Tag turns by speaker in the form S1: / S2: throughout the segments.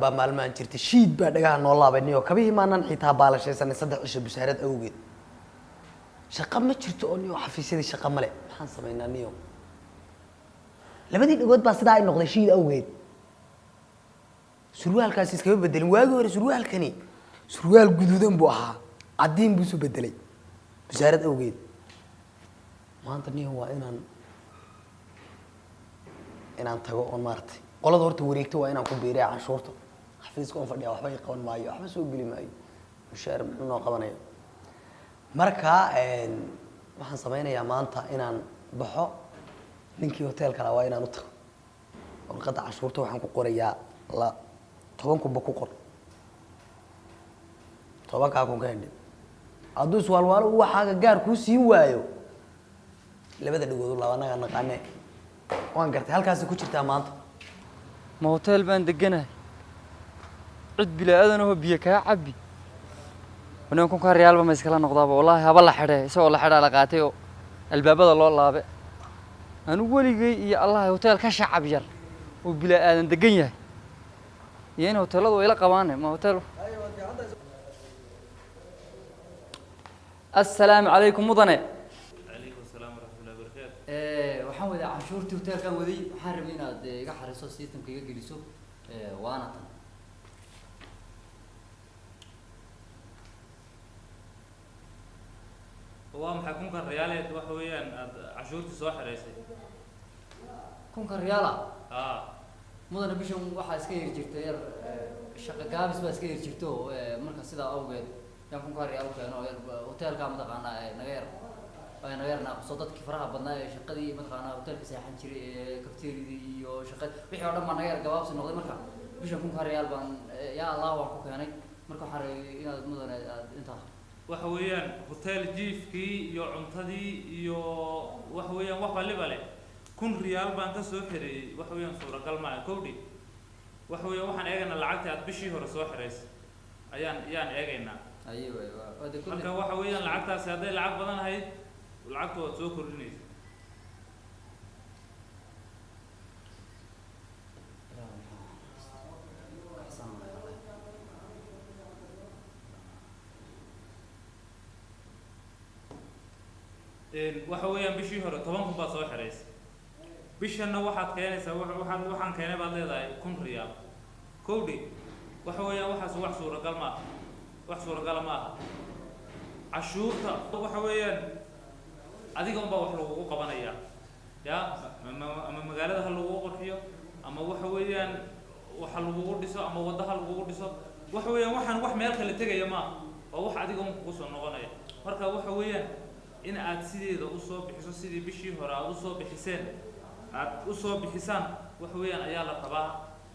S1: baa maalmaan jirtay shiid baa dhagaha noo laabaynayo kabihii maanan xitaa baalashaysanay 3 cisho bishaarad awgeed shaqo ma jirto oo niyo xafiisyadii shaqo male maxaan sameynaa niyo labadii dhagood baa sidaa ay noqday shiid awgeed surwaalkaas iska bedelin waagi hore surwaalkani surwaal guduudan buu ahaa cadiin buu soo bedelay bishaarad awgeed maanta niyo waa inaan tago oo maartay qolada horta wareegto waa inaan ku biiriyo canshuurta xafiiska oo fadhiya waxba qaban maayo waxba soo geli maayo mushaar noo qabanayo marka waxaan sameynayaa maanta inaan baxo ninkii hotelka la waa inaan u tago warqadda canshuurta waxaan ku qorayaa 10 kun ku qor 10 kun ka hindin hadduu iswaalwaalo waxaaga gaar kuu siin waayo labada dhagood laba naga naqaane waan gartay halkaas ku jirtaa maanta
S2: ما هوتيل بان دقناه عد بلا أذن هو بيا كعبي ونحن كون كريال بما يسكلا نقطابه والله هبلا حدا سو الله حدا لقاتيو الباب هذا الله بقى أنا أقولي يا الله هوتيل كشعب ير وبلا أذن دقناه يعني هوتيل هذا ويلا قوانه ما هوتيل السلام عليكم مضنة waxaan wada canshuurtii hotelkan waday waxaan rabay inaad iga xariiso systemka iga geliso waana tan
S3: waa maxay kunka riyaaleed waxa weeyaan aad canshuurtii soo xareysay
S2: kunka riyaala mudana bishan waxa iska yar jirtay yar shaqo gaabis baa iska yar jirto marka sidaa awgeed yaan kunka riyaal keeno hotelka madaqaana naga yar أنا غيرنا صوتات كفرها بدنا شقدي مثلا هوتيل ساحن شري كافتيريا iyo shaqad wixii oo dhan ma naga yar gabaabsi noqday marka bishan kun ka riyaal baan ya Allah waan ku keenay marka waxaan rabay inaad mudane inta
S3: waxa weeyaan hotel jiifkii iyo cuntadii iyo waxa weeyaan wax waliba leh kun riyaal baan ka soo xiriyay waxa weeyaan suuragal ma ah kowdi waxa weeyaan waxaan eegaynaa lacagta aad bishii hore soo xiraysay ayaan eegaynaa marka waxa weeyaan lacagtaas haday lacag badan ahayd lacagtu waa soo kordhinaysa waxa weeyaan bishii hore 10 kun baa soo xiraysay bishanna waxaad keenaysaa waxaan keenay baad leedahay 1 riyaal kowdi waxa weeyaan waxaas wax suuragal ma aha cashuurta waxa weeyaan adiga un baa wax lagu qabanaya ya ama magaalada hal lagu qorxiyo ama waxa weeyaan waxa lagu dhiso ama wadaha lagu dhiso waxa weeyaan waxaan wax meel kale tagaya ma oo wax adiga un ku soo noqonaya marka waxa weeyaan in aad sideeda u soo bixiso sidii bishii hore aad u soo bixisaan waxa weeyaan ayaa la qabaa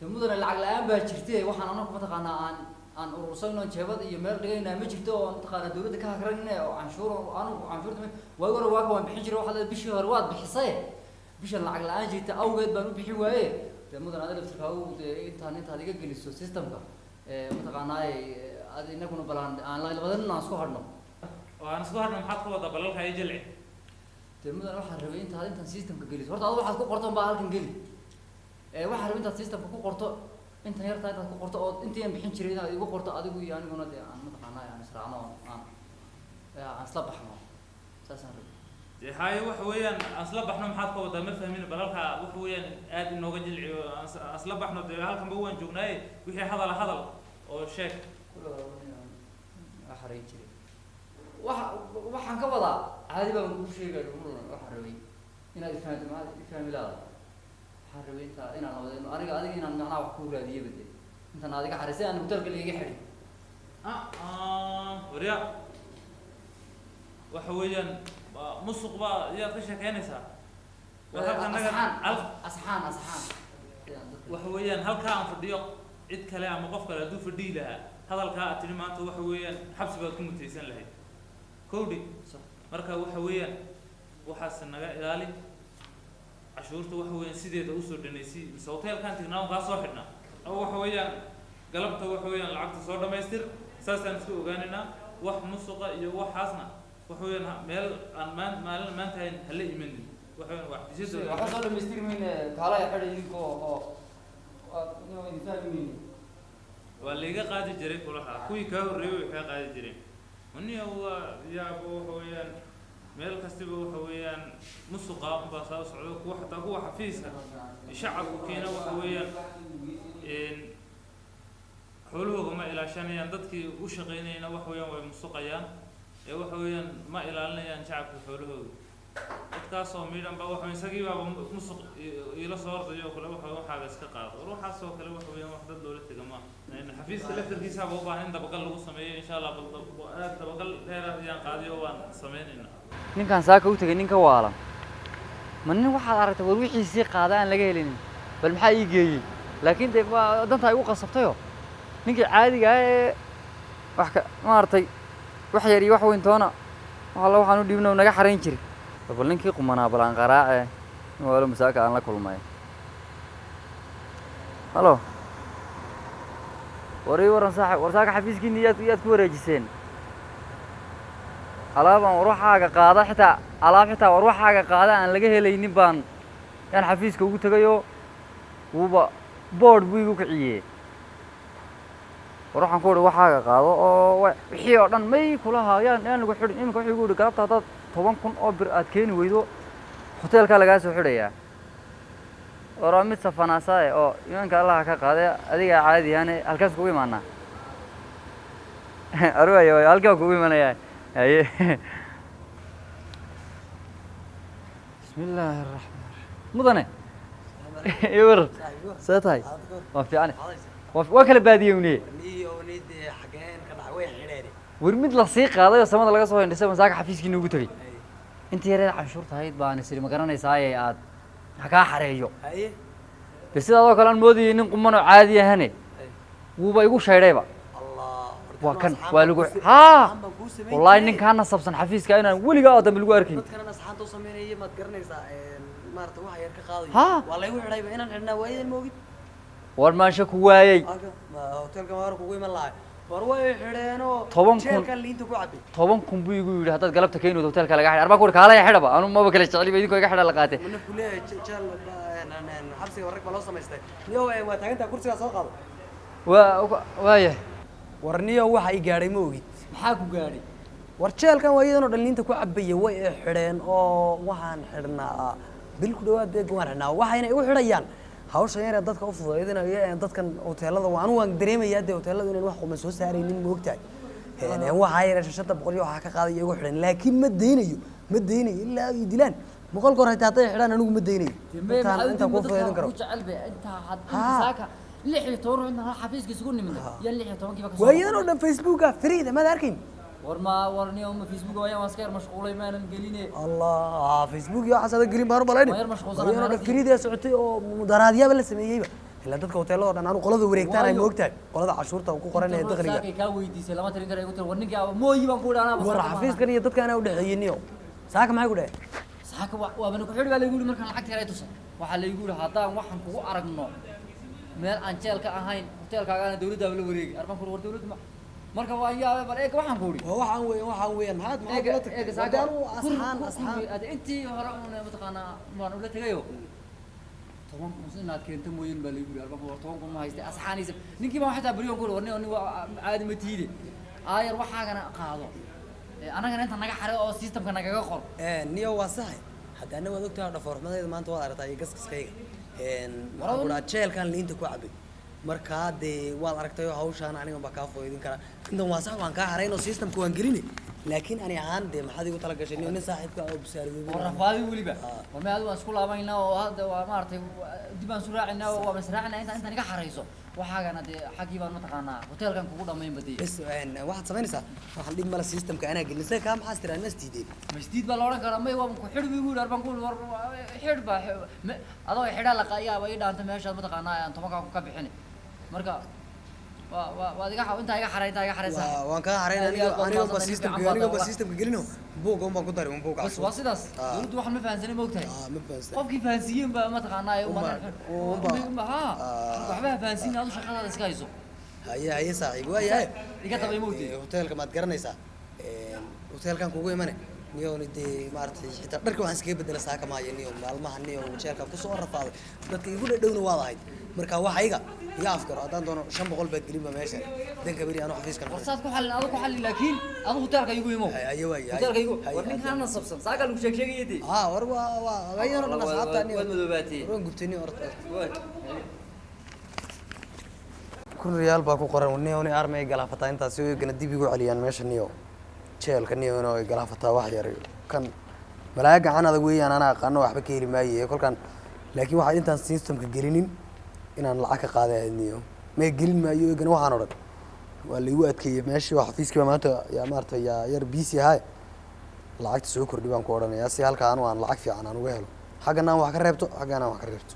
S2: mudane lacag la'aan baa jirtay waxaan anagu mataqaanaa aan urursayno jeebad iyo meel dhigayna ma jirto oo taqaana dawladda ka hakrayna oo canshuurta way hore waa ka bixin jiray waxa bishii hore waad bixisay bishan lacag la'aan jirta awgeed baan u bixin waaye mudane aad laftirka u intaad iga geliso systemka mataqaanaa aad inaguna balaan aan la badan aan isku hadno
S3: waan isku hadno maxaad ka wada balalka ay jilci
S2: mudane waxaan rabay intaan systemka geliso horta aad waxaad ku qorto baa halkan geli waxaan rabay intaad systemka ku qorto انت يرتا انت قرطه او انت يم بخين جيرين اديغو قرطه اديغو يانغونا دي ان متقانا يعني اسراعنا ان اصلبخنا اساسا
S3: دي هاي waxa weeyaan aslabaxno maxaad ka wada ma fahmin balalka waxa weeyaan aad inooga jilciyo aslabaxno halkan ba waan joognay wixii hadal oo sheeg
S2: axray jiri waxaan ka wada caadi baan ku sheegay waxa rabay inaad fahmilaada حربي أنت أنا إن أنا وحكورة دي بدي أنت ناديك حرسي أنا بترك اللي يجي حري
S3: وريا وحويا مسق بقى يا قشة كنسة
S2: أصحان
S3: وحويا هل كان في الضيق عد كلام مقف كلا دو في الدي لها هذا الكائن تري ما أنت وحويا حبس بتكون متيسن له كودي مركب وحويا وحس النجاة ذلك cashuurta waxa weeyaan sideeda u soo dhaneysay hotelkan tignaam ka soo xidhna oo waxa weeyaan galabta waxa weeyaan lacagta soo dhameystir saasaan isku ogaanina wax musuqa iyo waxaasna waxa weeyaan meel aan maalin maanta hal iimin waxa weeyaan wax disida
S2: waxa soo dhameystir min kala xidhay idinko oo inoo infaamin
S3: waa layga qaadi jiray kulaha kuwii kaa horreeyay way kaa qaadi jireen maniya waa yaabo waxa weeyaan meel kastiba waxa weeyaan musuqa unbaa saa socdo kuwa xataa kuwa xafiiska shacabku keena waxa weeyaan xoolahooga ma ilaashanayaan dadkii u shaqaynayna waxa weeyaan way musuqayaan waxa weeyaan ma ilaalinayaan shacabka xoolahooga dadkaasoo midhan baa waxa isagii baaba musuq ila soo ordayo kale waxaaga iska qaado ruuxaasoo kale waxa weeyaan wax dad loola tega ma xafiiska laftarkiisaaba u baahan in dabagal lagu sameeyo insha allah aad dabagal dheer ayaan qaadiyo waan sameynayna
S2: ninkaan saaka u tegay ninka waalan ma nin waxaad aragtay war wixiisii qaada aan laga helinin bal maxaa ii geeyey laakiin dee danta ay u qasabtayoo ninkii caadiga ah ee wax ka maaragtay wax yar iyo wax weyn toona waxaan u dhiibna naga xarayn jiray bal ninkii qumanaa bal aan qaraace in waalo masaaka aan la kulmay halo warii waran saaxib war saaka xafiiskiinni yaad ku wareejiseen alaabaan war waxaaga qaada xitaa alaab xitaa war waxaaga qaada aan laga helaynin baan yaan xafiiska ugu tegayoo wuuba board buu igu kiciyey war waxaan ku uhi waxaaga qaado oo wixii oo dhan may kula haayaan yaan lagu xidhin iminka wuxuu igu ihi galabta haddaad 10,000 oo bir aad keeni weydo hoteelkaa lagaa soo xidhayaa war waa mid safanaasae oo imaanka allaha ka qaade adigaa caadiyaane halkaas kugu imaanaa arwayo halkaa kugu imanayaa haye bismi illaahi araxmaan raxiim mudane iwar see tahay waa fiicane waa kala baadiyowniye war mid la sii qaaday oo samada laga soo hindhisay masaaka xafiiskiina ugu tegey intii yareed canshuurta ahayd baan isiri ma garanaysaaye aad ha kaa xareeyo de sidaadoo kale aan moodayay nin quman oo caadi ahane wuuba igu shaydhayba waa kan waa lagu haa wallaahi ninkaa nasabsan xafiiska inaan weligaa oo dambe lagu arkayn
S1: dadkana asxaanta u sameynaya maad garanaysaa maarata waxa yar ka qaadayo
S2: haa
S1: waa laygu xidhayba inaan xidhnaa waayadan ma ogid
S2: war maasha ku waayey
S1: hoteelka maar kugu iman lahay war way xidheenoo
S2: 10,000
S1: jeelkan liinta ku cabay
S2: 10,000 buu igu yidhi haddaad galabta keeni weydo hoteelka laga xidhay arbaa ku uhi kaalaya xidhaba anu maba kala jecliba idinkoo iga xidha la qaatay
S1: mana kuleeyahay jeel xabsiga warrag baa loo samaystay niyo waa taagantaa kursigaa soo qaado
S2: waaya
S1: war niyo waxa i gaadhay ma ogid
S2: maxaa ku gaadhay
S1: war jeelkan waa iyadanoo dhan liinta ku cabaya way xidheen oo waxaan xidhnaa bil ku dhawaad beeg waan xidhnaa waxayna igu xidhayaan hawshan yar ee dadka u fududaydinayo ee dadkan hoteelada waan dareemayaa dee hoteeladu inaan wax quman soo saaraynin ma ogtahay waxaa yar 500 iyo waxaa ka qaadaya igu xidhan laakiin ma daynayo ilaa ay dilaan 100 goor hataa hadday xidhaan anigu ma daynayo intaan ku fududayn karo
S2: saaka 16 ruux inta xafiiska isugu nimid ya 16 kiiba ka soo
S1: waa iyadanoo dhan facebooka free maad arkin
S2: warni uma Facebook ayaan waska yar mashquulay maanan geline
S1: allah Facebook iyo xasada gelin baan u balayn
S2: yar mashquulsan
S1: oo free socotay oo mudaraadiyaba la sameeyayba ila dadka hoteelada dhan anu qolada wareegtaan ay moogtahay qolada cashuurta ku qoran ee dakhliga
S2: saakay ka weydiisay lama tirin karo igu tir warninka mooyi baan ku dhaanaa
S1: war xafiiskan iyo dadka ana u dhaxeeyniyo saaka maxay ku dhahay
S2: saaka waa baan ku xidhi baa la igu yiri markaan lacag tiray tusan waxa la igu yiri haddaan waxaan kugu aragno meel aan jeelka ahayn hoteelkaaga dawladda la wareegi arbaan ku war dawladda marka waa yaabay bal eeg waxaan ku uri
S1: waxaan weeyaan maxaad la tagtay
S2: asxaan intii hore una mataqaana maan ula tagayo 10,000 inaad keento mooyin baa lagu yiri arbaan 10,000 ma haystay asxaaniisa ninkii baa xataa bariyoon ku uri warni caadi ma tiide aayar waxaagana qaado anagana inta naga xaray oo systemka nagaga qor
S1: niyo waa sax hadana waad ogtahay dhafoormadeeda maanta waa aragtay gaskiskayga waxaan jeelkan liinta ku cabay markaa dee waad aragtay hawshaan aniga baa kaa fooydin kara intan waa sax waan kaa xarayn oo systemka waan gelinay laakiin ani ahaan dee maxaad igu tala gashay nin saaxiibka oo bisaariyo
S2: rafaadi waliba war ma aad waan isku laabaynaa oo hadda waa maartay dib aan soo raacinaa oo waa masraacina inta niga xarayso waxaagana dee xaqii baan mataqaanaa hoteelkan kugu dhameyn badiyay
S1: bas waxaad samaynaysaa waxaan dhib mala systemka anaa gelisay kaa maxaa tiraa nastiideen
S2: masdiid baa la oran karaa may waan ku xidhi igu yiri arbaan ku war xidh baa adoo xidha la qayaaba ii dhaanta meesha mataqaanaa aan 10 ka bixin marka waa iga inta iga xaraysa
S1: waan ka xarayn aniga ba systemka gelino buuga baan ku daray buuga
S2: bas waa sidaas dawladdu wax ma fahansanay ma ogtahay
S1: ma fahansan
S2: qofkii fahansiiyeen baa mataqaanaa waxba fahansiin aad shaqadaada iska hayso
S1: haye saaxiib waa yahay
S2: iga tabay moogtay
S1: hoteelka maad garanaysaa hoteelkan kugu imanay niyo dee maartay xitaa dharka waxaan iskaga bedela saaka maayo niyo maalmaha niyo jeelka ku soo rafaaday dadka igu dhadhowna waad ahayd marka waxa iga afkaro haddaan doono 500 baad gelinba meesha danka beri aan xafiiska
S2: warsaad ku xalin adigu ku xalin laakiin adigu hotelka igu imo
S1: ayo way
S2: hotelka igu war ninkaan sabsan saaka lagu sheegayay
S1: war waa ayaan oo asxaabta niyo
S2: waad madoobaatay
S1: roon gubtay orta kun riyaal baa ku qoran niyo ni armay galaafataa intaas oo gana dib igu celiyaan meesha niyo jeelka niyo inoo galaafataa wax yar kan malaaga gacan adag weeyaan ana aqaano waxba ka heli maayay kolkan laakiin waxa intaan systemka gelinin inaan lacag ka qaaday niyo ma gelin maayo gana waxaan oran waa la igu adkeeyay meeshii wax xafiiska maanta yaa maartay yaa yar busy hay lacagta soo kordhi baan ku oranayaa si halka aan lacag fiican aan uga helo xagana wax ka reebto xagana wax ka reebto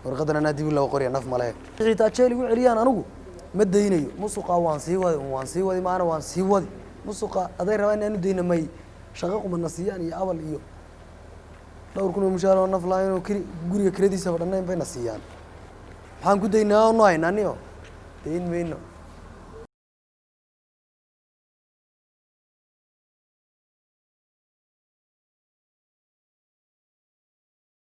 S1: warqadana dib loo qoriyo naf male xitaa jeel igu celiyaan anigu ma daynayo musuqa waan sii wadi maana waan sii wadi musuqa aday rabaan inaan u dayna may shaqo qumana siiyaan iyo abal iyo dhowr kun oo mushaar oo naf laa inuu guriga krediisa badanayn bayna siiyaan waxaan ku daynaa oo no haynaa niyo dayn mayno